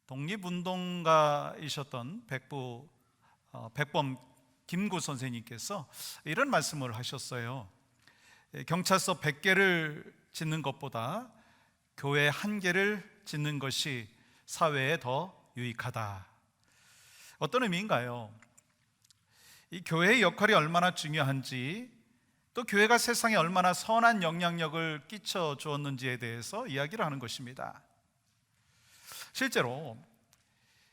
독립운동가이셨던 백범 김구 선생님께서 이런 말씀을 하셨어요. 경찰서 100개를 짓는 것보다 교회 1개를 짓는 것이 사회에 더 유익하다. 어떤 의미인가요? 이 교회의 역할이 얼마나 중요한지, 또 교회가 세상에 얼마나 선한 영향력을 끼쳐 주었는지에 대해서 이야기를 하는 것입니다. 실제로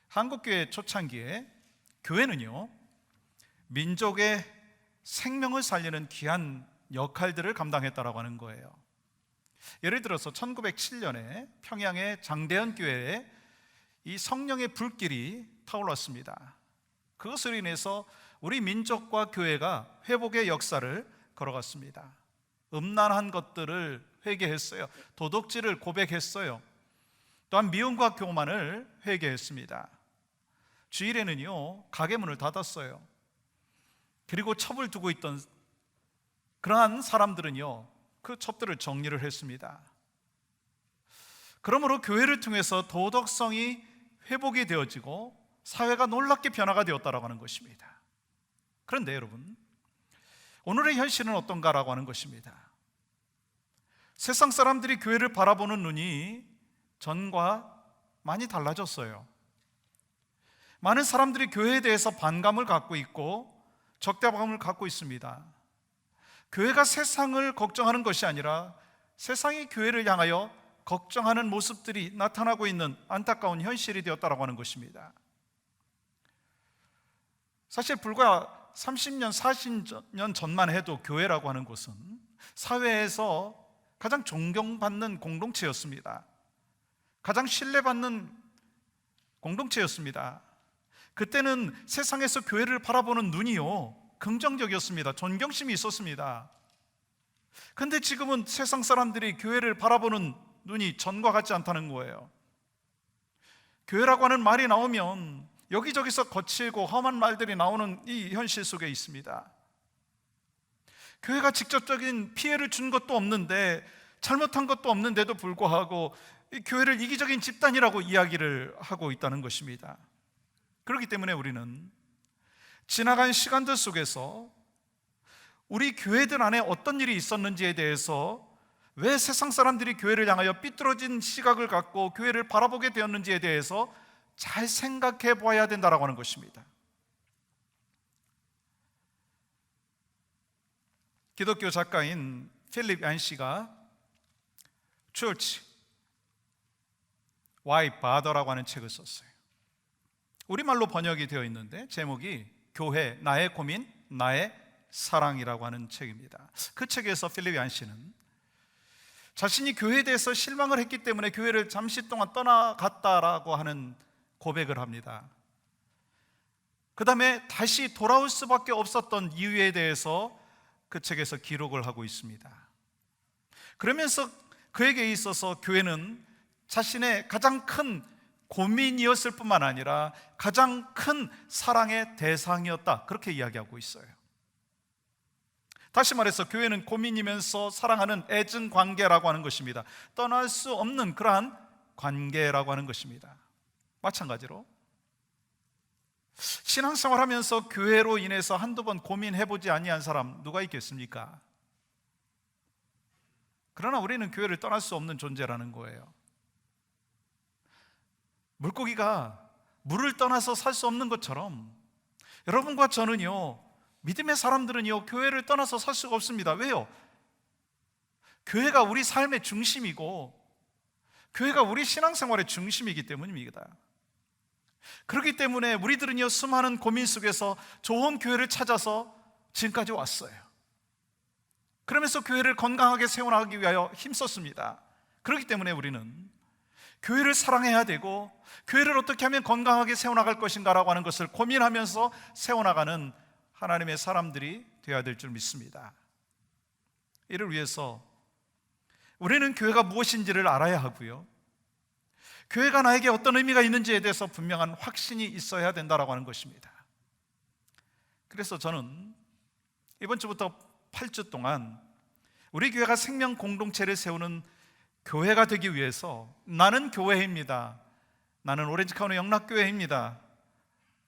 한국교회 초창기에 교회는요, 민족의 생명을 살리는 귀한 역할들을 감당했다라고 하는 거예요. 예를 들어서 1907년에 평양의 장대현 교회에 이 성령의 불길이 타올랐습니다. 그것으로 인해서 우리 민족과 교회가 회복의 역사를 걸어갔습니다. 음란한 것들을 회개했어요. 도덕질을 고백했어요. 또한 미움과 교만을 회개했습니다. 주일에는요, 가게 문을 닫았어요. 그리고 첩을 두고 있던 그러한 사람들은요, 그 첩들을 정리를 했습니다. 그러므로 교회를 통해서 도덕성이 회복이 되어지고 사회가 놀랍게 변화가 되었다라고 하는 것입니다. 그런데 여러분, 오늘의 현실은 어떤가라고 하는 것입니다. 세상 사람들이 교회를 바라보는 눈이 전과 많이 달라졌어요. 많은 사람들이 교회에 대해서 반감을 갖고 있고 적대감을 갖고 있습니다. 교회가 세상을 걱정하는 것이 아니라 세상이 교회를 향하여 걱정하는 모습들이 나타나고 있는 안타까운 현실이 되었다고 하는 것입니다. 사실 불과 30년, 40년 전만 해도 교회라고 하는 곳은 사회에서 가장 존경받는 공동체였습니다. 가장 신뢰받는 공동체였습니다. 그때는 세상에서 교회를 바라보는 눈이요, 긍정적이었습니다. 존경심이 있었습니다. 그런데 지금은 세상 사람들이 교회를 바라보는 눈이 전과 같지 않다는 거예요. 교회라고 하는 말이 나오면 여기저기서 거칠고 험한 말들이 나오는 이 현실 속에 있습니다. 교회가 직접적인 피해를 준 것도 없는데, 잘못한 것도 없는데도 불구하고 이 교회를 이기적인 집단이라고 이야기를 하고 있다는 것입니다. 그렇기 때문에 우리는 지나간 시간들 속에서 우리 교회들 안에 어떤 일이 있었는지에 대해서, 왜 세상 사람들이 교회를 향하여 삐뚤어진 시각을 갖고 교회를 바라보게 되었는지에 대해서 잘 생각해 봐야 된다라고 하는 것입니다. 기독교 작가인 필립 얀시가 Church Why Bother라고 하는 책을 썼어요. 우리말로 번역이 되어 있는데 제목이 교회, 나의 고민, 나의 사랑이라고 하는 책입니다. 그 책에서 필립 얀시는 자신이 교회에 대해서 실망을 했기 때문에 교회를 잠시 동안 떠나갔다라고 하는 고백을 합니다. 그 다음에 다시 돌아올 수밖에 없었던 이유에 대해서 그 책에서 기록을 하고 있습니다. 그러면서 그에게 있어서 교회는 자신의 가장 큰 고민이었을 뿐만 아니라 가장 큰 사랑의 대상이었다, 그렇게 이야기하고 있어요. 다시 말해서 교회는 고민이면서 사랑하는 애증 관계라고 하는 것입니다. 떠날 수 없는 그러한 관계라고 하는 것입니다. 마찬가지로 신앙생활 하면서 교회로 인해서 한두 번 고민해보지 아니한 사람 누가 있겠습니까? 그러나 우리는 교회를 떠날 수 없는 존재라는 거예요. 물고기가 물을 떠나서 살 수 없는 것처럼 여러분과 저는요, 믿음의 사람들은요, 교회를 떠나서 살 수가 없습니다. 왜요? 교회가 우리 삶의 중심이고 교회가 우리 신앙생활의 중심이기 때문입니다. 그렇기 때문에 우리들은요, 수많은 고민 속에서 좋은 교회를 찾아서 지금까지 왔어요. 그러면서 교회를 건강하게 세워나가기 위하여 힘썼습니다. 그렇기 때문에 우리는 교회를 사랑해야 되고 교회를 어떻게 하면 건강하게 세워나갈 것인가라고 하는 것을 고민하면서 세워나가는 하나님의 사람들이 되어야 될 줄 믿습니다. 이를 위해서 우리는 교회가 무엇인지를 알아야 하고요, 교회가 나에게 어떤 의미가 있는지에 대해서 분명한 확신이 있어야 된다라고 하는 것입니다. 그래서 저는 이번 주부터 8주 동안 우리 교회가 생명 공동체를 세우는 교회가 되기 위해서 나는 교회입니다, 나는 오렌지 카운티 영락교회입니다.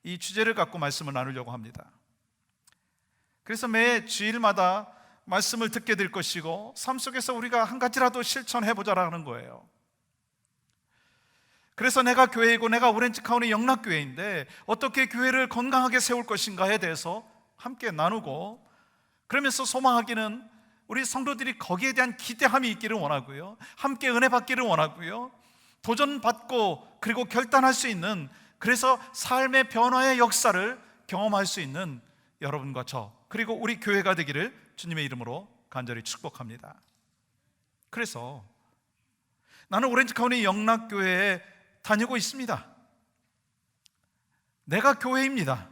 이 주제를 갖고 말씀을 나누려고 합니다. 그래서 매 주일마다 말씀을 듣게 될 것이고 삶 속에서 우리가 한 가지라도 실천해 보자라는 거예요. 그래서 내가 교회이고 내가 오렌지 카운티 영락교회인데 어떻게 교회를 건강하게 세울 것인가에 대해서 함께 나누고, 그러면서 소망하기는 우리 성도들이 거기에 대한 기대함이 있기를 원하고요, 함께 은혜 받기를 원하고요, 도전받고 그리고 결단할 수 있는, 그래서 삶의 변화의 역사를 경험할 수 있는 여러분과 저, 그리고 우리 교회가 되기를 주님의 이름으로 간절히 축복합니다. 그래서 나는 오렌지 카운티 영락교회에 다니고 있습니다. 내가 교회입니다.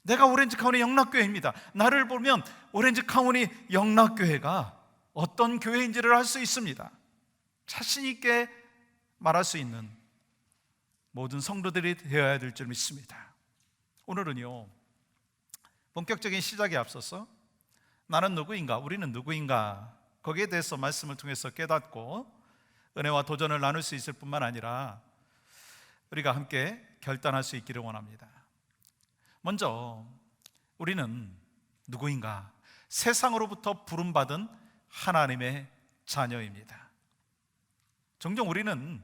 내가 오렌지 카운티 영락교회입니다. 나를 보면 오렌지 카운티 영락교회가 어떤 교회인지를 알 수 있습니다. 자신 있게 말할 수 있는 모든 성도들이 되어야 될 줄 믿습니다. 오늘은요, 본격적인 시작에 앞서서 나는 누구인가, 우리는 누구인가, 거기에 대해서 말씀을 통해서 깨닫고 은혜와 도전을 나눌 수 있을 뿐만 아니라 우리가 함께 결단할 수 있기를 원합니다. 먼저 우리는 누구인가? 세상으로부터 부름받은 하나님의 자녀입니다. 종종 우리는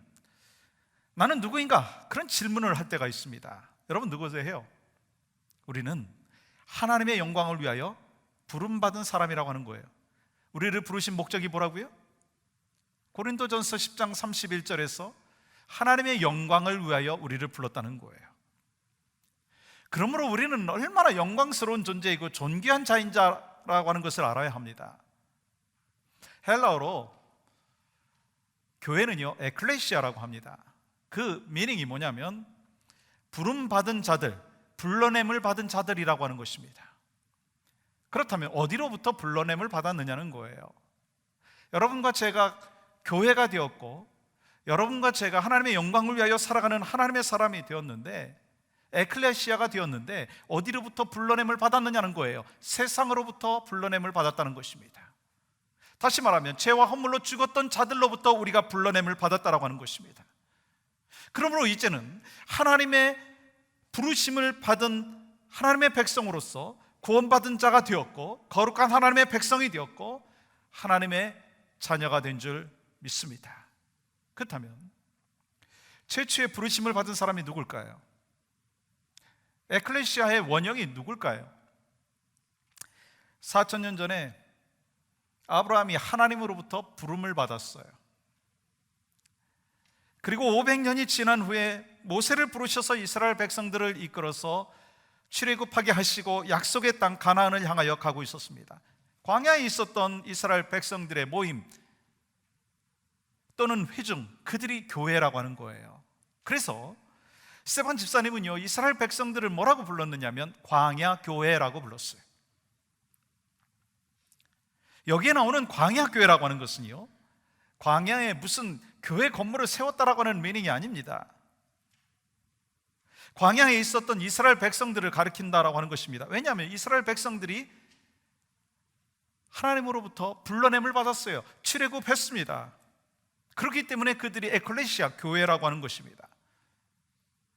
나는 누구인가? 그런 질문을 할 때가 있습니다. 여러분 누구세요? 우리는 하나님의 영광을 위하여 부름받은 사람이라고 하는 거예요. 우리를 부르신 목적이 뭐라고요? 고린도전서 10장 31절에서 하나님의 영광을 위하여 우리를 불렀다는 거예요. 그러므로 우리는 얼마나 영광스러운 존재이고 존귀한 자인 자라고 하는 것을 알아야 합니다. 헬라어로 교회는요, 에클레시아라고 합니다. 그 미닝이 뭐냐면 부름받은 자들, 불러냄을 받은 자들이라고 하는 것입니다. 그렇다면 어디로부터 불러냄을 받았느냐는 거예요. 여러분과 제가 교회가 되었고 여러분과 제가 하나님의 영광을 위하여 살아가는 하나님의 사람이 되었는데, 에클레시아가 되었는데 어디로부터 불러냄을 받았느냐는 거예요. 세상으로부터 불러냄을 받았다는 것입니다. 다시 말하면 죄와 허물로 죽었던 자들로부터 우리가 불러냄을 받았다라고 하는 것입니다. 그러므로 이제는 하나님의 부르심을 받은 하나님의 백성으로서 구원받은 자가 되었고 거룩한 하나님의 백성이 되었고 하나님의 자녀가 된 줄 믿습니다. 그렇다면 최초의 부르심을 받은 사람이 누굴까요? 에클레시아의 원형이 누굴까요? 4,000년 전에 아브라함이 하나님으로부터 부름을 받았어요. 그리고 500년이 지난 후에 모세를 부르셔서 이스라엘 백성들을 이끌어서 출애굽하게 하시고 약속의 땅 가나안을 향하여 가고 있었습니다. 광야에 있었던 이스라엘 백성들의 모임 또는 회중, 그들이 교회라고 하는 거예요. 그래서 스테반 집사님은요, 이스라엘 백성들을 뭐라고 불렀느냐면 광야 교회라고 불렀어요. 여기에 나오는 광야 교회라고 하는 것은요, 광야에 무슨 교회 건물을 세웠다라고 하는 미닝이 아닙니다. 광야에 있었던 이스라엘 백성들을 가리킨다라고 하는 것입니다. 왜냐하면 이스라엘 백성들이 하나님으로부터 불러냄을 받았어요. 출애굽했습니다. 그렇기 때문에 그들이 에클레시아 교회라고 하는 것입니다.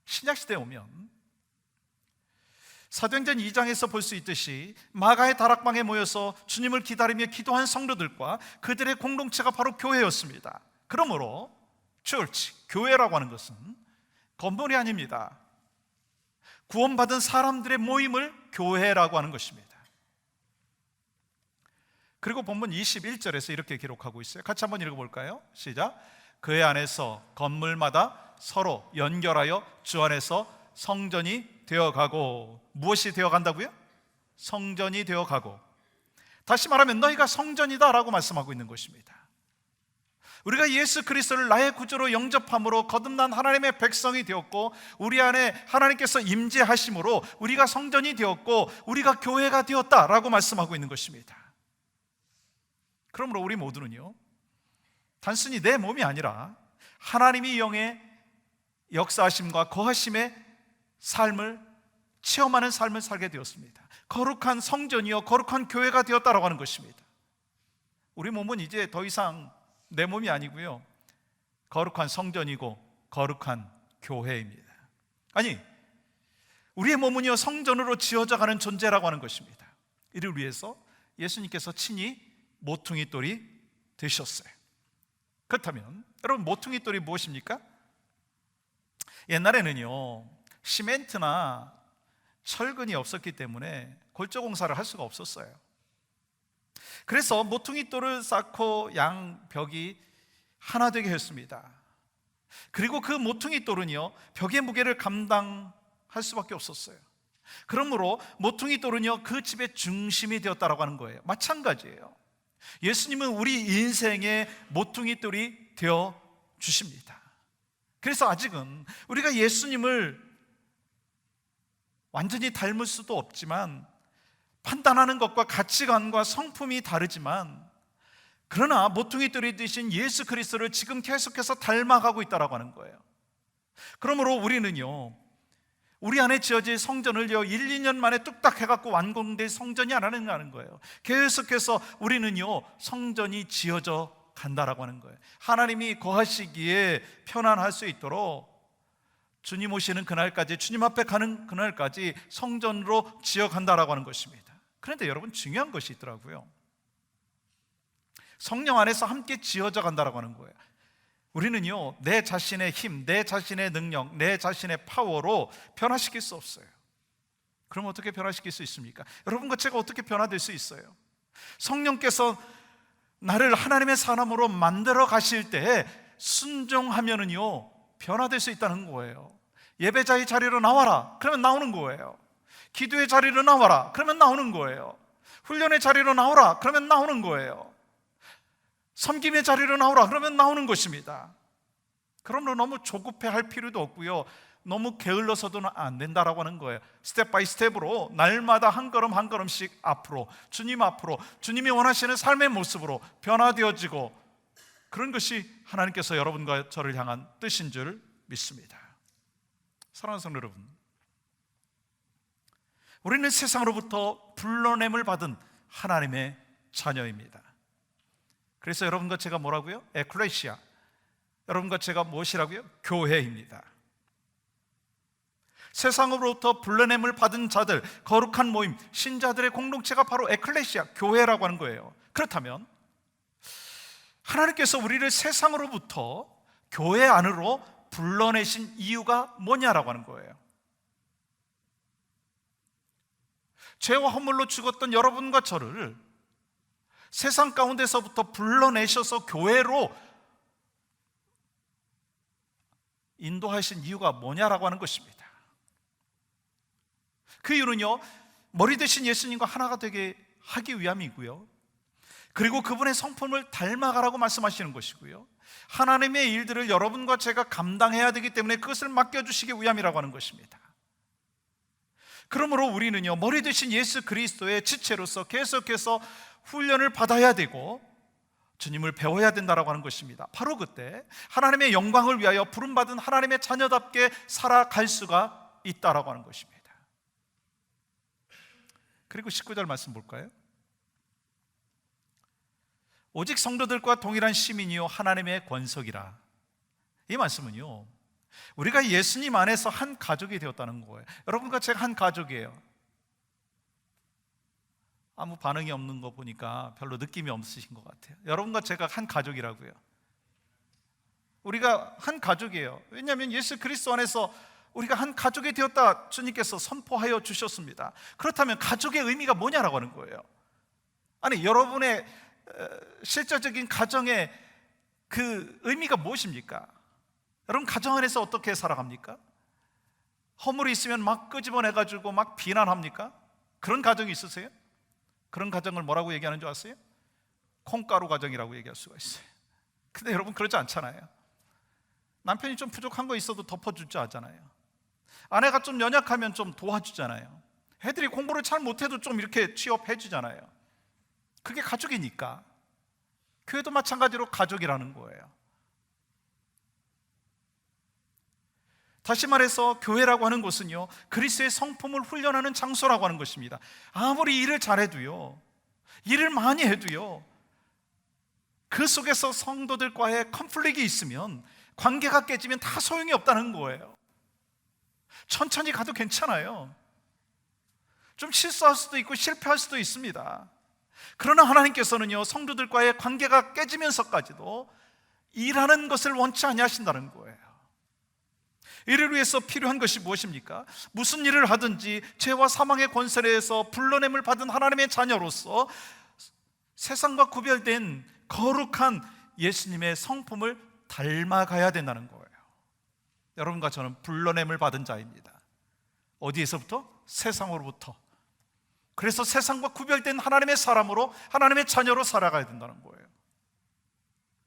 신약시대에 오면 사도행전 2장에서 볼 수 있듯이 마가의 다락방에 모여서 주님을 기다리며 기도한 성도들과 그들의 공동체가 바로 교회였습니다. 그러므로 church, 교회라고 하는 것은 건물이 아닙니다. 구원받은 사람들의 모임을 교회라고 하는 것입니다. 그리고 본문 21절에서 이렇게 기록하고 있어요. 같이 한번 읽어볼까요? 시작. 그의 안에서 건물마다 서로 연결하여 주 안에서 성전이 되어가고. 무엇이 되어간다고요? 성전이 되어가고. 다시 말하면 너희가 성전이다 라고 말씀하고 있는 것입니다. 우리가 예수 그리스도를 나의 구주로 영접함으로 거듭난 하나님의 백성이 되었고 우리 안에 하나님께서 임재하심으로 우리가 성전이 되었고 우리가 교회가 되었다라고 말씀하고 있는 것입니다. 그러므로 우리 모두는요, 단순히 내 몸이 아니라 하나님이 영의 역사하심과 거하심의 삶을 체험하는 삶을 살게 되었습니다. 거룩한 성전이요 거룩한 교회가 되었다라고 하는 것입니다. 우리 몸은 이제 더 이상 내 몸이 아니고요, 거룩한 성전이고 거룩한 교회입니다. 아니, 우리의 몸은요 성전으로 지어져 가는 존재라고 하는 것입니다. 이를 위해서 예수님께서 친히 모퉁이 돌이 되셨어요. 그렇다면 여러분, 모퉁이 돌이 무엇입니까? 옛날에는요 시멘트나 철근이 없었기 때문에 골조 공사를 할 수가 없었어요. 그래서 모퉁이 돌을 쌓고 양벽이 하나 되게 했습니다. 그리고 그 모퉁이 돌은요 벽의 무게를 감당할 수밖에 없었어요. 그러므로 모퉁이 돌은요 그 집의 중심이 되었다라고 하는 거예요. 마찬가지예요. 예수님은 우리 인생의 모퉁이 돌이 되어 주십니다. 그래서 아직은 우리가 예수님을 완전히 닮을 수도 없지만, 판단하는 것과 가치관과 성품이 다르지만, 그러나 모퉁이 돌이 되신 예수 그리스도를 지금 계속해서 닮아가고 있다라고 하는 거예요. 그러므로 우리는요 우리 안에 지어질 성전을요 1, 2년 만에 뚝딱 해갖고 완공될 성전이 아니라는 거예요. 계속해서 우리는요 성전이 지어져 간다라고 하는 거예요. 하나님이 거하시기에 편안할 수 있도록 주님 오시는 그날까지, 주님 앞에 가는 그날까지 성전으로 지어간다라고 하는 것입니다. 그런데 여러분, 중요한 것이 있더라고요. 성령 안에서 함께 지어져 간다라고 하는 거예요. 우리는요 내 자신의 힘, 내 자신의 능력, 내 자신의 파워로 변화시킬 수 없어요. 그럼 어떻게 변화시킬 수 있습니까? 여러분과 제가 어떻게 변화될 수 있어요? 성령께서 나를 하나님의 사람으로 만들어 가실 때 순종하면은요 변화될 수 있다는 거예요. 예배자의 자리로 나와라, 그러면 나오는 거예요. 기도의 자리로 나와라, 그러면 나오는 거예요. 훈련의 자리로 나오라, 그러면 나오는 거예요. 섬김의 자리로 나오라, 그러면 나오는 것입니다. 그러므로 너무 조급해할 필요도 없고요, 너무 게을러서도 안 된다라고 하는 거예요. 스텝 바이 스텝으로 날마다 한 걸음 한 걸음씩 앞으로, 주님 앞으로, 주님이 원하시는 삶의 모습으로 변화되어지고, 그런 것이 하나님께서 여러분과 저를 향한 뜻인 줄 믿습니다. 사랑하는 성도 여러분, 우리는 세상으로부터 불러냄을 받은 하나님의 자녀입니다. 그래서 여러분과 제가 뭐라고요? 에클레시아. 여러분과 제가 무엇이라고요? 교회입니다. 세상으로부터 불러냄을 받은 자들, 거룩한 모임, 신자들의 공동체가 바로 에클레시아, 교회라고 하는 거예요. 그렇다면 하나님께서 우리를 세상으로부터 교회 안으로 불러내신 이유가 뭐냐라고 하는 거예요. 죄와 허물로 죽었던 여러분과 저를 세상 가운데서부터 불러내셔서 교회로 인도하신 이유가 뭐냐라고 하는 것입니다. 그 이유는요, 머리 대신 예수님과 하나가 되게 하기 위함이고요, 그리고 그분의 성품을 닮아가라고 말씀하시는 것이고요, 하나님의 일들을 여러분과 제가 감당해야 되기 때문에 그것을 맡겨주시기 위함이라고 하는 것입니다. 그러므로 우리는요 머리 대신 예수 그리스도의 지체로서 계속해서 훈련을 받아야 되고 주님을 배워야 된다라고 하는 것입니다. 바로 그때 하나님의 영광을 위하여 부름받은 하나님의 자녀답게 살아갈 수가 있다라고 하는 것입니다. 그리고 19절 말씀 볼까요? 오직 성도들과 동일한 시민이요 하나님의 권속이라. 이 말씀은요 우리가 예수님 안에서 한 가족이 되었다는 거예요. 여러분과 제가 한 가족이에요. 아무 반응이 없는 거 보니까 별로 느낌이 없으신 것 같아요. 여러분과 제가 한 가족이라고요. 우리가 한 가족이에요. 왜냐하면 예수 그리스도 안에서 우리가 한 가족이 되었다 주님께서 선포하여 주셨습니다. 그렇다면 가족의 의미가 뭐냐라고 하는 거예요. 아니, 여러분의 실질적인 가정의 그 의미가 무엇입니까? 여러분 가정 안에서 어떻게 살아갑니까? 허물이 있으면 막 끄집어내가지고 막 비난합니까? 그런 가정이 있으세요? 그런 가정을 뭐라고 얘기하는 줄 아세요? 콩가루 가정이라고 얘기할 수가 있어요. 근데 여러분 그러지 않잖아요. 남편이 좀 부족한 거 있어도 덮어줄 줄 아잖아요. 아내가 좀 연약하면 좀 도와주잖아요. 애들이 공부를 잘 못해도 좀 이렇게 취업해 주잖아요. 그게 가족이니까. 교회도 마찬가지로 가족이라는 거예요. 다시 말해서 교회라고 하는 곳은요 그리스도의 성품을 훈련하는 장소라고 하는 것입니다. 아무리 일을 잘해도요, 일을 많이 해도요, 그 속에서 성도들과의 컨플릭이 있으면 관계가 깨지면 다 소용이 없다는 거예요. 천천히 가도 괜찮아요. 좀 실수할 수도 있고 실패할 수도 있습니다. 그러나 하나님께서는요, 성도들과의 관계가 깨지면서까지도 일하는 것을 원치 아니하신다는 거예요. 이를 위해서 필요한 것이 무엇입니까? 무슨 일을 하든지 죄와 사망의 권세에서 불러냄을 받은 하나님의 자녀로서 세상과 구별된 거룩한 예수님의 성품을 닮아가야 된다는 거예요. 여러분과 저는 불러냄을 받은 자입니다. 어디에서부터? 세상으로부터. 그래서 세상과 구별된 하나님의 사람으로, 하나님의 자녀로 살아가야 된다는 거예요.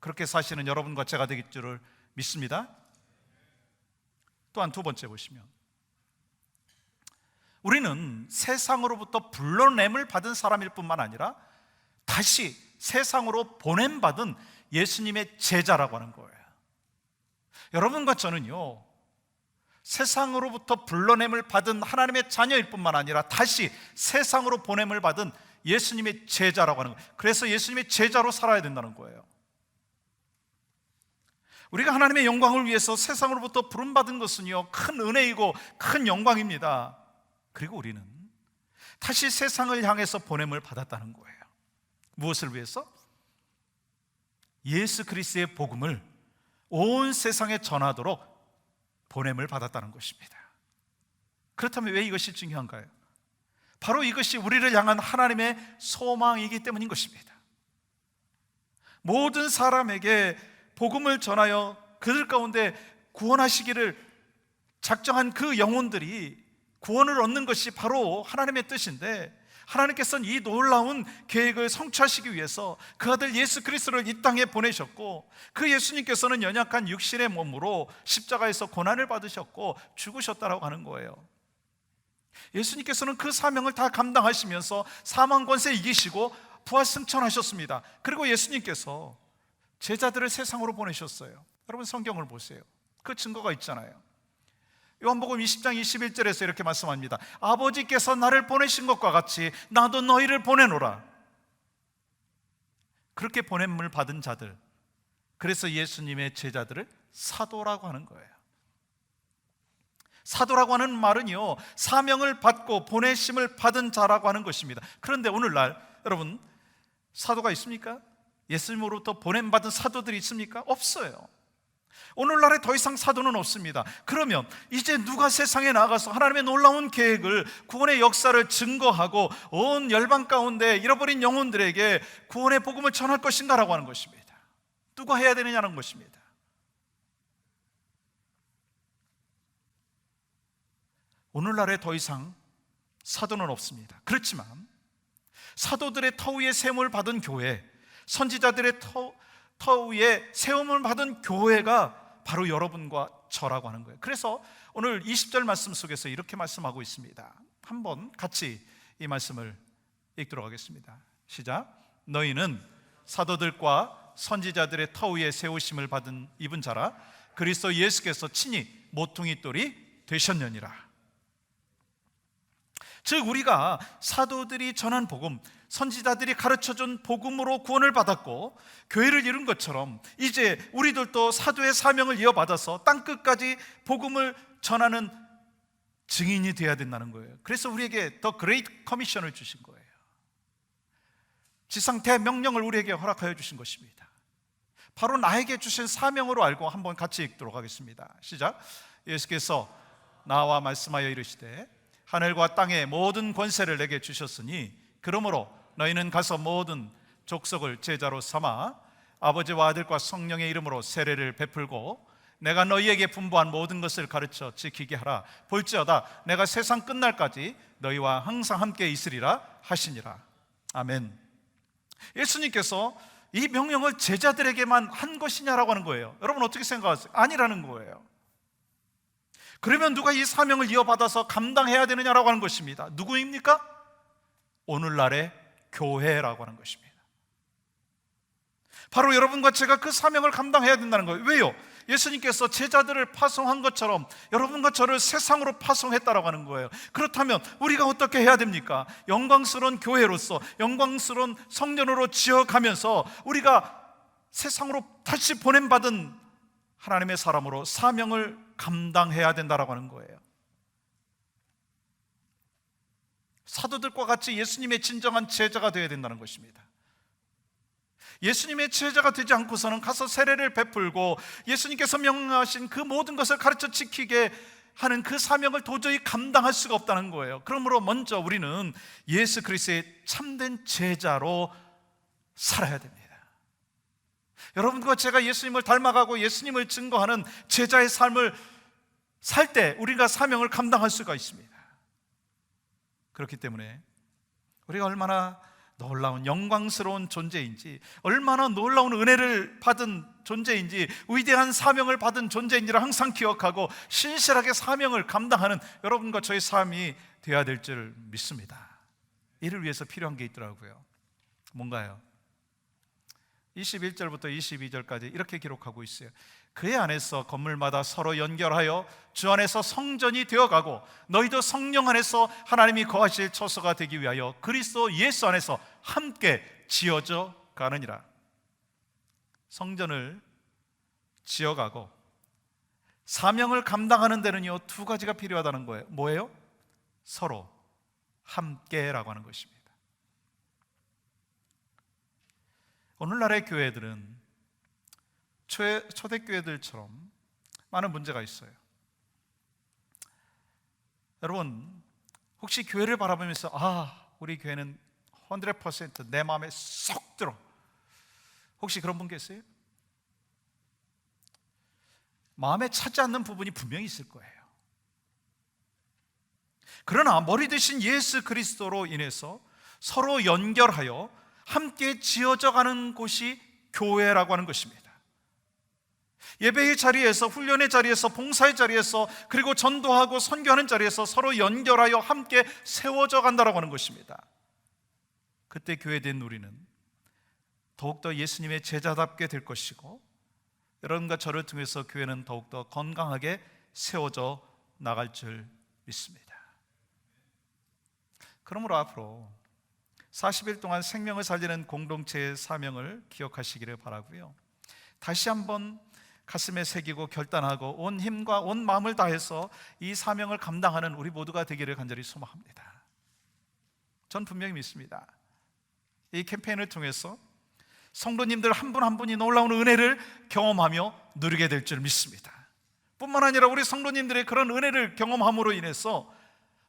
그렇게 사시는 여러분과 제가 되길 줄을 믿습니다. 또한 두 번째 보시면, 우리는 세상으로부터 불러냄을 받은 사람일 뿐만 아니라 다시 세상으로 보냄받은 예수님의 제자라고 하는 거예요. 여러분과 저는요, 세상으로부터 불러냄을 받은 하나님의 자녀일 뿐만 아니라 다시 세상으로 보냄을 받은 예수님의 제자라고 하는 거예요. 그래서 예수님의 제자로 살아야 된다는 거예요. 우리가 하나님의 영광을 위해서 세상으로부터 부름받은 것은요, 큰 은혜이고 큰 영광입니다. 그리고 우리는 다시 세상을 향해서 보냄을 받았다는 거예요. 무엇을 위해서? 예수 그리스도의 복음을 온 세상에 전하도록 보냄을 받았다는 것입니다. 그렇다면 왜 이것이 중요한가요? 바로 이것이 우리를 향한 하나님의 소망이기 때문인 것입니다. 모든 사람에게 복음을 전하여 그들 가운데 구원하시기를 작정한 그 영혼들이 구원을 얻는 것이 바로 하나님의 뜻인데, 하나님께서는 이 놀라운 계획을 성취하시기 위해서 그 아들 예수 그리스도를 이 땅에 보내셨고, 그 예수님께서는 연약한 육신의 몸으로 십자가에서 고난을 받으셨고 죽으셨다라고 하는 거예요. 예수님께서는 그 사명을 다 감당하시면서 사망 권세 이기시고 부활 승천하셨습니다. 그리고 예수님께서 제자들을 세상으로 보내셨어요. 여러분 성경을 보세요. 그 증거가 있잖아요. 요한복음 20장 21절에서 이렇게 말씀합니다. 아버지께서 나를 보내신 것과 같이 나도 너희를 보내노라. 그렇게 보냄을 받은 자들, 그래서 예수님의 제자들을 사도라고 하는 거예요. 사도라고 하는 말은요, 사명을 받고 보내심을 받은 자라고 하는 것입니다. 그런데 오늘날 여러분, 사도가 있습니까? 예수님으로부터 보냄받은 사도들이 있습니까? 없어요. 오늘날에 더 이상 사도는 없습니다. 그러면 이제 누가 세상에 나가서 하나님의 놀라운 계획을, 구원의 역사를 증거하고 온 열방 가운데 잃어버린 영혼들에게 구원의 복음을 전할 것인가라고 하는 것입니다. 누가 해야 되느냐는 것입니다. 오늘날에 더 이상 사도는 없습니다. 그렇지만 사도들의 터 위에 세움을 받은 교회, 선지자들의 터 위에 세움을 받은 교회가 바로 여러분과 저라고 하는 거예요. 그래서 오늘 20절 말씀 속에서 이렇게 말씀하고 있습니다. 한번 같이 이 말씀을 읽도록 하겠습니다. 시작. 너희는 사도들과 선지자들의 터 위에 세우심을 받은 입은 자라. 그리스도 예수께서 친히 모퉁이 돌이 되셨느니라. 즉 우리가 사도들이 전한 복음, 선지자들이 가르쳐준 복음으로 구원을 받았고 교회를 이룬 것처럼 이제 우리들도 사도의 사명을 이어받아서 땅끝까지 복음을 전하는 증인이 되어야 된다는 거예요. 그래서 우리에게 더 그레이트 커미션을 주신 거예요. 지상 대명령을 우리에게 허락하여 주신 것입니다. 바로 나에게 주신 사명으로 알고 한번 같이 읽도록 하겠습니다. 시작. 예수께서 나와 말씀하여 이르시되 하늘과 땅의 모든 권세를 내게 주셨으니 그러므로 너희는 가서 모든 족속을 제자로 삼아 아버지와 아들과 성령의 이름으로 세례를 베풀고 내가 너희에게 분부한 모든 것을 가르쳐 지키게 하라. 볼지어다 내가 세상 끝날까지 너희와 항상 함께 있으리라 하시니라. 아멘. 예수님께서 이 명령을 제자들에게만 한 것이냐라고 하는 거예요. 여러분 어떻게 생각하세요? 아니라는 거예요. 그러면 누가 이 사명을 이어받아서 감당해야 되느냐라고 하는 것입니다. 누구입니까? 오늘날의 교회라고 하는 것입니다. 바로 여러분과 제가 그 사명을 감당해야 된다는 거예요. 왜요? 예수님께서 제자들을 파송한 것처럼 여러분과 저를 세상으로 파송했다라고 하는 거예요. 그렇다면 우리가 어떻게 해야 됩니까? 영광스러운 교회로서, 영광스러운 성전으로 지어가면서 우리가 세상으로 다시 보냄받은 하나님의 사람으로 사명을 감당해야 된다라고 하는 거예요. 사도들과 같이 예수님의 진정한 제자가 되어야 된다는 것입니다. 예수님의 제자가 되지 않고서는 가서 세례를 베풀고 예수님께서 명령하신 그 모든 것을 가르쳐 지키게 하는 그 사명을 도저히 감당할 수가 없다는 거예요. 그러므로 먼저 우리는 예수 그리스도의 참된 제자로 살아야 됩니다. 여러분과 제가 예수님을 닮아가고 예수님을 증거하는 제자의 삶을 살 때 우리가 사명을 감당할 수가 있습니다. 그렇기 때문에 우리가 얼마나 놀라운 영광스러운 존재인지, 얼마나 놀라운 은혜를 받은 존재인지, 위대한 사명을 받은 존재인지를 항상 기억하고 신실하게 사명을 감당하는 여러분과 저의 삶이 되어야 될 줄 믿습니다. 이를 위해서 필요한 게 있더라고요. 뭔가요? 21절부터 22절까지 이렇게 기록하고 있어요. 그의 안에서 건물마다 서로 연결하여 주 안에서 성전이 되어가고 너희도 성령 안에서 하나님이 거하실 처소가 되기 위하여 그리스도 예수 안에서 함께 지어져 가느니라. 성전을 지어가고 사명을 감당하는 데는요, 두 가지가 필요하다는 거예요. 뭐예요? 서로 함께라고 하는 것입니다. 오늘날의 교회들은 초대교회들처럼 많은 문제가 있어요. 여러분, 혹시 교회를 바라보면서 우리 교회는 100% 내 마음에 쏙 들어, 혹시 그런 분 계세요? 마음에 차지 않는 부분이 분명히 있을 거예요. 그러나 머리 대신 예수 그리스도로 인해서 서로 연결하여 함께 지어져 가는 곳이 교회라고 하는 것입니다. 예배의 자리에서, 훈련의 자리에서, 봉사의 자리에서, 그리고 전도하고 선교하는 자리에서 서로 연결하여 함께 세워져 간다라고 하는 것입니다. 그때 교회된 우리는 더욱더 예수님의 제자답게 될 것이고, 여러분과 저를 통해서 교회는 더욱더 건강하게 세워져 나갈 줄 믿습니다. 그러므로 앞으로 40일 동안 생명을 살리는 공동체의 사명을 기억하시기를 바라고요. 다시 한번 가슴에 새기고 결단하고 온 힘과 온 마음을 다해서 이 사명을 감당하는 우리 모두가 되기를 간절히 소망합니다. 전 분명히 믿습니다. 이 캠페인을 통해서 성도님들 한 분 한 분이 놀라운 은혜를 경험하며 누리게 될 줄 믿습니다. 뿐만 아니라 우리 성도님들의 그런 은혜를 경험함으로 인해서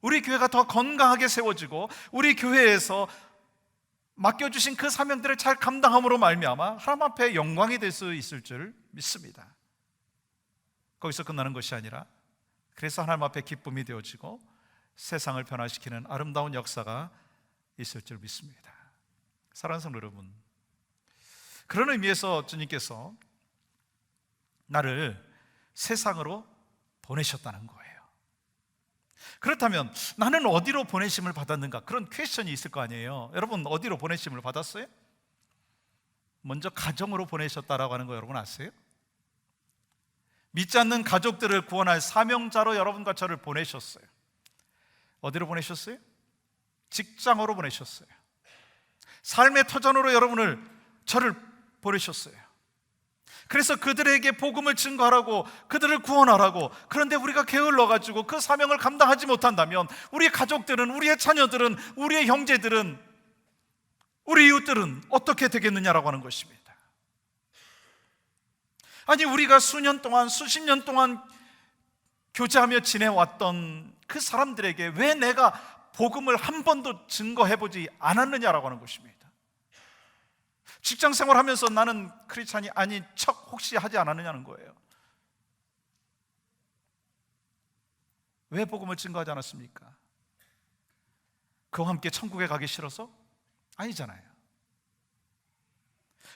우리 교회가 더 건강하게 세워지고 우리 교회에서 맡겨주신 그 사명들을 잘 감당함으로 말미암아 하나님 앞에 영광이 될 수 있을 줄 믿습니다. 거기서 끝나는 것이 아니라 그래서 하나님 앞에 기쁨이 되어지고 세상을 변화시키는 아름다운 역사가 있을 줄 믿습니다. 사랑하는 성도 여러분, 그런 의미에서 주님께서 나를 세상으로 보내셨다는 거예요. 그렇다면 나는 어디로 보내심을 받았는가? 그런 퀘스천이 있을 거 아니에요. 여러분, 어디로 보내심을 받았어요? 먼저 가정으로 보내셨다라고 하는 거 여러분 아세요? 믿지 않는 가족들을 구원할 사명자로 여러분과 저를 보내셨어요. 어디로 보내셨어요? 직장으로 보내셨어요. 삶의 터전으로 여러분을, 저를 보내셨어요. 그래서 그들에게 복음을 증거하라고, 그들을 구원하라고. 그런데 우리가 게을러가지고 그 사명을 감당하지 못한다면 우리의 가족들은, 우리의 자녀들은, 우리의 형제들은, 우리 이웃들은 어떻게 되겠느냐라고 하는 것입니다. 아니, 우리가 수년 동안, 수십 년 동안 교제하며 지내왔던 그 사람들에게 왜 내가 복음을 한 번도 증거해보지 않았느냐라고 하는 것입니다. 직장 생활하면서 나는 크리스찬이 아닌 척 혹시 하지 않았느냐는 거예요. 왜 복음을 증거하지 않았습니까? 그와 함께 천국에 가기 싫어서? 아니잖아요.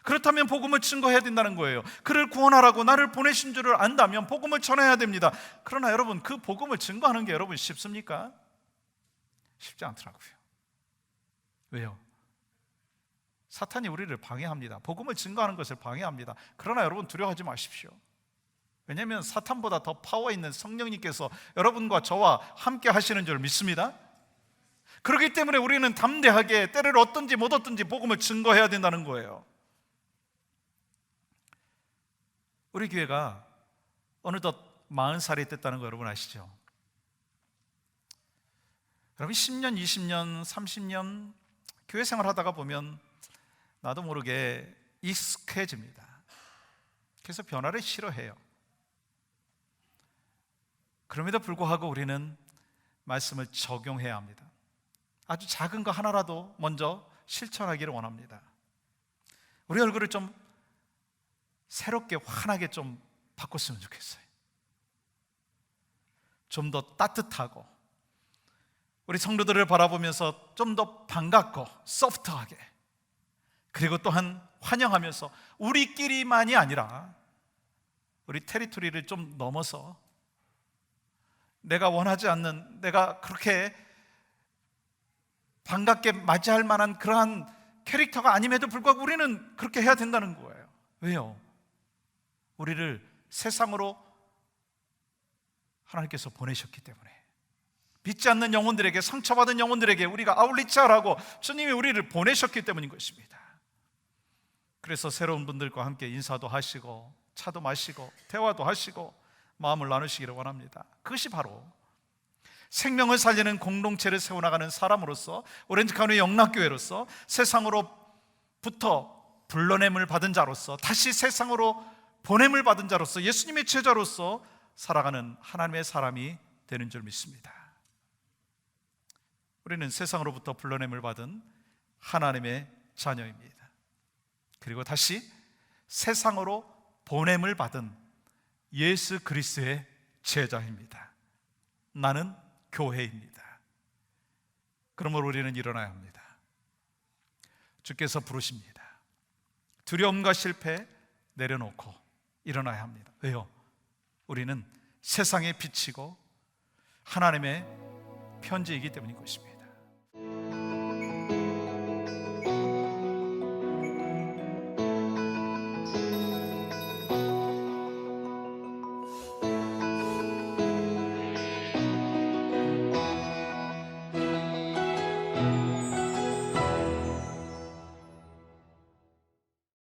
그렇다면 복음을 증거해야 된다는 거예요. 그를 구원하라고 나를 보내신 줄을 안다면 복음을 전해야 됩니다. 그러나 여러분, 그 복음을 증거하는 게 여러분 쉽습니까? 쉽지 않더라고요. 왜요? 사탄이 우리를 방해합니다. 복음을 증거하는 것을 방해합니다. 그러나 여러분, 두려워하지 마십시오. 왜냐하면 사탄보다 더 파워 있는 성령님께서 여러분과 저와 함께 하시는 줄 믿습니다. 그렇기 때문에 우리는 담대하게 때를 얻든지 못 얻든지 복음을 증거해야 된다는 거예요. 우리 교회가 어느덧 40살이 됐다는 거 여러분 아시죠? 여러분 10년, 20년, 30년 교회 생활하다가 보면 나도 모르게 익숙해집니다. 그래서 변화를 싫어해요. 그럼에도 불구하고 우리는 말씀을 적용해야 합니다. 아주 작은 거 하나라도 먼저 실천하기를 원합니다. 우리 얼굴을 좀 새롭게 환하게 좀 바꿨으면 좋겠어요. 좀 더 따뜻하고 우리 성도들을 바라보면서 좀 더 반갑고 소프트하게, 그리고 또한 환영하면서 우리끼리만이 아니라 우리 테리토리를 좀 넘어서 내가 원하지 않는, 내가 그렇게 반갑게 맞이할 만한 그러한 캐릭터가 아님에도 불구하고 우리는 그렇게 해야 된다는 거예요. 왜요? 우리를 세상으로 하나님께서 보내셨기 때문에. 믿지 않는 영혼들에게, 상처받은 영혼들에게 우리가 아울리치하라고 주님이 우리를 보내셨기 때문인 것입니다. 그래서 새로운 분들과 함께 인사도 하시고 차도 마시고 대화도 하시고 마음을 나누시기를 원합니다. 그것이 바로 생명을 살리는 공동체를 세워나가는 사람으로서, 오렌지 카운티 영락교회로서 세상으로부터 불러냄을 받은 자로서 다시 세상으로 보냄을 받은 자로서 예수님의 제자로서 살아가는 하나님의 사람이 되는 줄 믿습니다. 우리는 세상으로부터 불러냄을 받은 하나님의 자녀입니다. 그리고 다시 세상으로 보냄을 받은 예수 그리스도의 제자입니다. 나는 교회입니다. 그러므로 우리는 일어나야 합니다. 주께서 부르십니다. 두려움과 실패 내려놓고 일어나야 합니다. 왜요? 우리는 세상의 빛이고 하나님의 편지이기 때문인 것입니다.